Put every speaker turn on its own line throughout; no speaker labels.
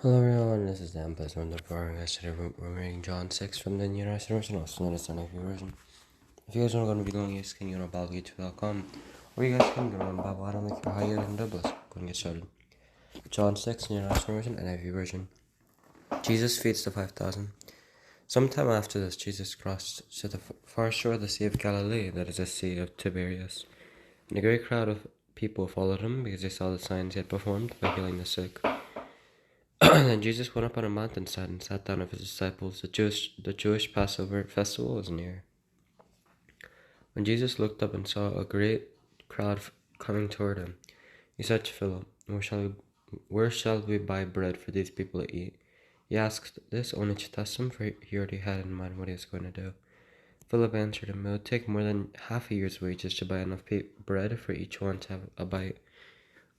Hello everyone, this is Dan Plus from the Foreign Guys. Today we're reading John 6 from the New International Version, also known as the NIV version. If you guys want to go to long, you guys can go to BibleGate2.com, or you guys can go to Bible. I don't think you're higher than Douglas. Go and get started. John 6, New International Version, NIV version. Jesus feeds the 5,000. Sometime after this, Jesus crossed to the far shore of the Sea of Galilee, that is the Sea of Tiberias. And a great crowd of people followed him because they saw the signs he had performed by healing the sick. Then Jesus went up on a mountainside and sat down with his disciples. The Jewish Passover festival was near. When Jesus looked up and saw a great crowd coming toward him, he said to Philip, Where shall we buy bread for these people to eat? He asked this only to test him, for he already had in mind what he was going to do. Philip answered him, It would take more than half a year's wages to buy enough bread for each one to have a bite.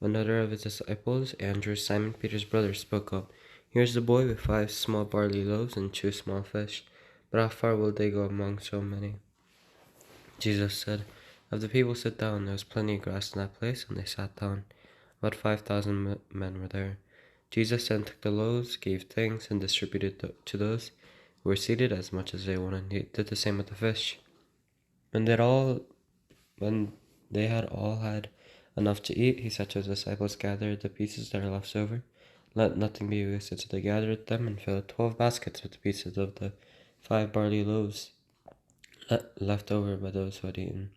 Another of his disciples, Andrew, Simon Peter's brother, spoke up. Here's the boy with 5 small barley loaves and 2 small fish. But how far will they go among so many? Jesus said, Have the people sit down. There was plenty of grass in that place, and they sat down. About 5,000 men were there. Jesus then took the loaves, gave thanks, and distributed to those who were seated as much as they wanted. He did the same with the fish. When they had all had enough to eat, he said to his disciples, Gather the pieces that are left over. Let nothing be wasted. So they gathered them and filled 12 baskets with the pieces of the 5 barley loaves left over by those who had eaten.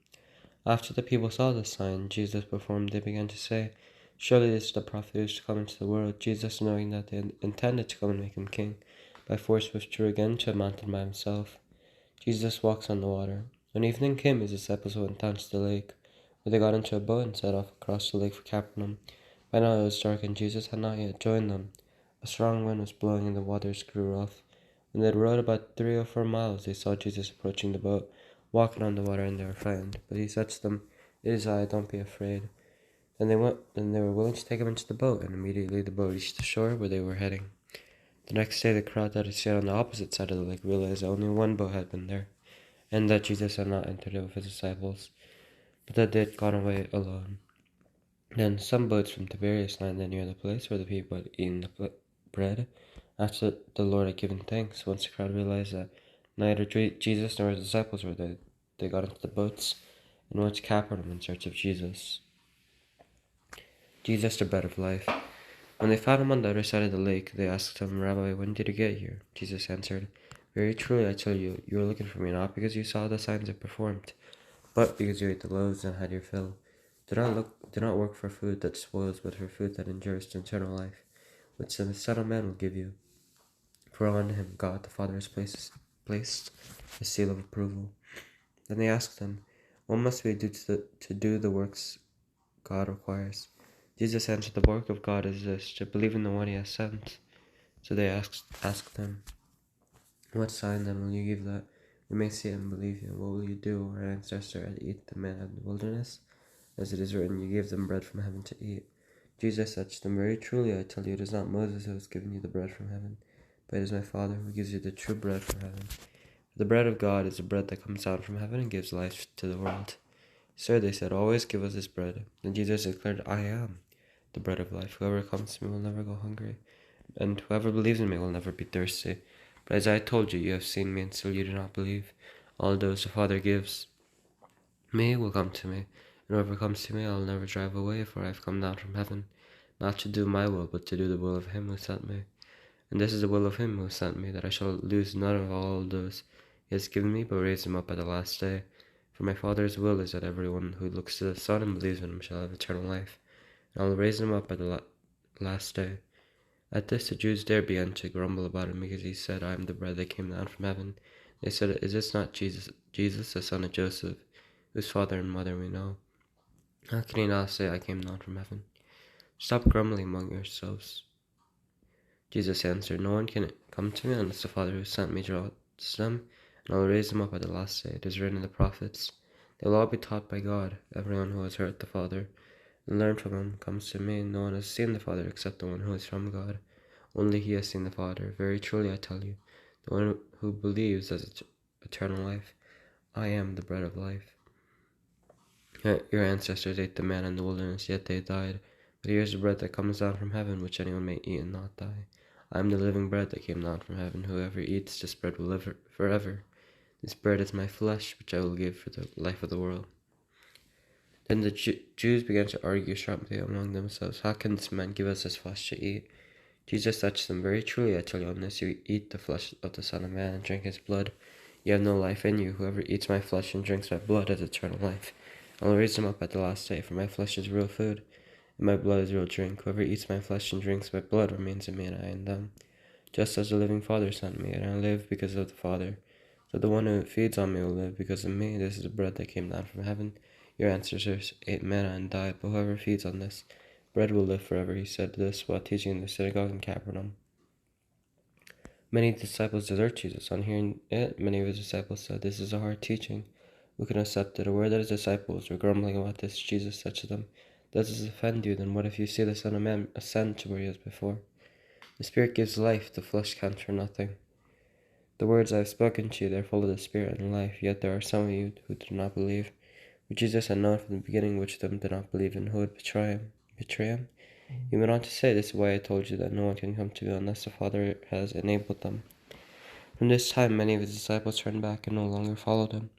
After the people saw the sign Jesus performed, they began to say, Surely this is the prophet who is to come into the world. Jesus, knowing that they intended to come and make him king, by force withdrew again to a mountain by himself. Jesus walks on the water. When evening came, his disciples went down to the lake, where they got into a boat and set off across the lake for Capernaum. By now it was dark, and Jesus had not yet joined them. A strong wind was blowing, and the waters grew rough. When they had rowed about 3 or 4 miles, they saw Jesus approaching the boat, walking on the water, and they were frightened. But he said to them, It is I, don't be afraid. Then they were willing to take him into the boat, and immediately the boat reached the shore where they were heading. The next day the crowd that had stayed on the opposite side of the lake realized that only one boat had been there, and that Jesus had not entered it with his disciples, but that they had gone away alone. Then some boats from Tiberias landed near the place where the people had eaten the bread after the Lord had given thanks. Once the crowd realized that neither Jesus nor his disciples were there, they got into the boats and went to Capernaum in search of Jesus. Jesus, the bread of life. When they found him on the other side of the lake, they asked him, Rabbi, when did you get here? Jesus answered, Very truly I tell you, you are looking for me not because you saw the signs I performed, but because you ate the loaves and had your fill. Do not work for food that spoils, but for food that endures to eternal life, which the Son of Man will give you. For on him God the Father has placed the seal of approval. Then they asked him, What must we do to do the works God requires? Jesus answered, The work of God is this, to believe in the one he has sent. So they asked him, What sign then will you give that we may see it and believe you? What will you do? Our ancestor had eaten the manna in the wilderness, as it is written, You gave them bread from heaven to eat. Jesus said to them, Very truly I tell you, it is not Moses who has given you the bread from heaven, but it is my Father who gives you the true bread from heaven. For the bread of God is the bread that comes down from heaven and gives life to the world. Sir, they said, Always give us this bread. Then Jesus declared, I am the bread of life. Whoever comes to me will never go hungry, and whoever believes in me will never be thirsty. But as I told you, you have seen me, and still you do not believe. All those the Father gives me will come to me, and whoever comes to me I will never drive away, for I have come down from heaven, not to do my will, but to do the will of him who sent me. And this is the will of him who sent me, that I shall lose none of all those he has given me, but raise them up at the last day. For my Father's will is that everyone who looks to the Son and believes in him shall have eternal life, and I will raise them up at the last day. At this the Jews there began to grumble about him, because he said, I am the bread that came down from heaven. They said, Is this not Jesus, the son of Joseph, whose father and mother we know? How can he now say, I came down from heaven? Stop grumbling among yourselves. Jesus answered, No one can come to me unless the Father who sent me draws them, and I will raise them up at the last day. It is written in the prophets, They will all be taught by God. Everyone who has heard the Father and learned from him comes to me. No one has seen the Father except the one who is from God. Only he has seen the Father. Very truly I tell you, the one who believes has eternal life. I am the bread of life. Your ancestors ate the manna in the wilderness, yet they died. But here is the bread that comes down from heaven, which anyone may eat and not die. I am the living bread that came down from heaven. Whoever eats this bread will live forever. This bread is my flesh, which I will give for the life of the world." Then the Jews began to argue sharply among themselves, "How can this man give us his flesh to eat?" Jesus said to them, "Very truly I tell you, unless you eat the flesh of the Son of Man and drink his blood, you have no life in you. Whoever eats my flesh and drinks my blood has eternal life. I will raise him up at the last day, for my flesh is real food, and my blood is real drink. Whoever eats my flesh and drinks my blood remains in me, and I in them. Just as the living Father sent me, and I live because of the Father, so the one who feeds on me will live because of me. This is the bread that came down from heaven. Your ancestors ate manna and died, but whoever feeds on this bread will live forever." He said this while teaching in the synagogue in Capernaum. Many disciples desert Jesus. On hearing it, many of his disciples said, "This is a hard teaching. Who can accept it?" Aware that his disciples were grumbling about this, Jesus said to them, "Does this offend you? Then what if you see the Son of Man ascend to where he was before? The Spirit gives life, the flesh counts for nothing. The words I have spoken to you, they are full of the Spirit and life, yet there are some of you who do not believe." But Jesus had known from the beginning which of them did not believe and who would betray him. He went on to say, "This is why I told you that no one can come to me unless the Father has enabled them." From this time, many of his disciples turned back and no longer followed him.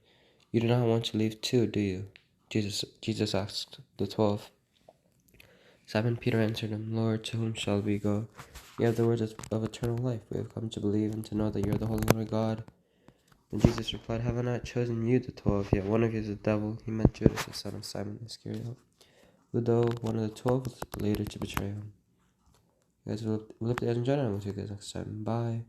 "You do not want to leave too, do you?" Jesus asked the 12. Simon Peter answered him, "Lord, to whom shall we go? You have the words of eternal life. We have come to believe and to know that you are the Holy One of God." And Jesus replied, "Have I not chosen you, the 12? Yet one of you is the devil." He meant Judas, the son of Simon Iscariot, who, though one of the 12, was later to betray him. You guys will live to enjoy, and we'll see you guys next time. Bye.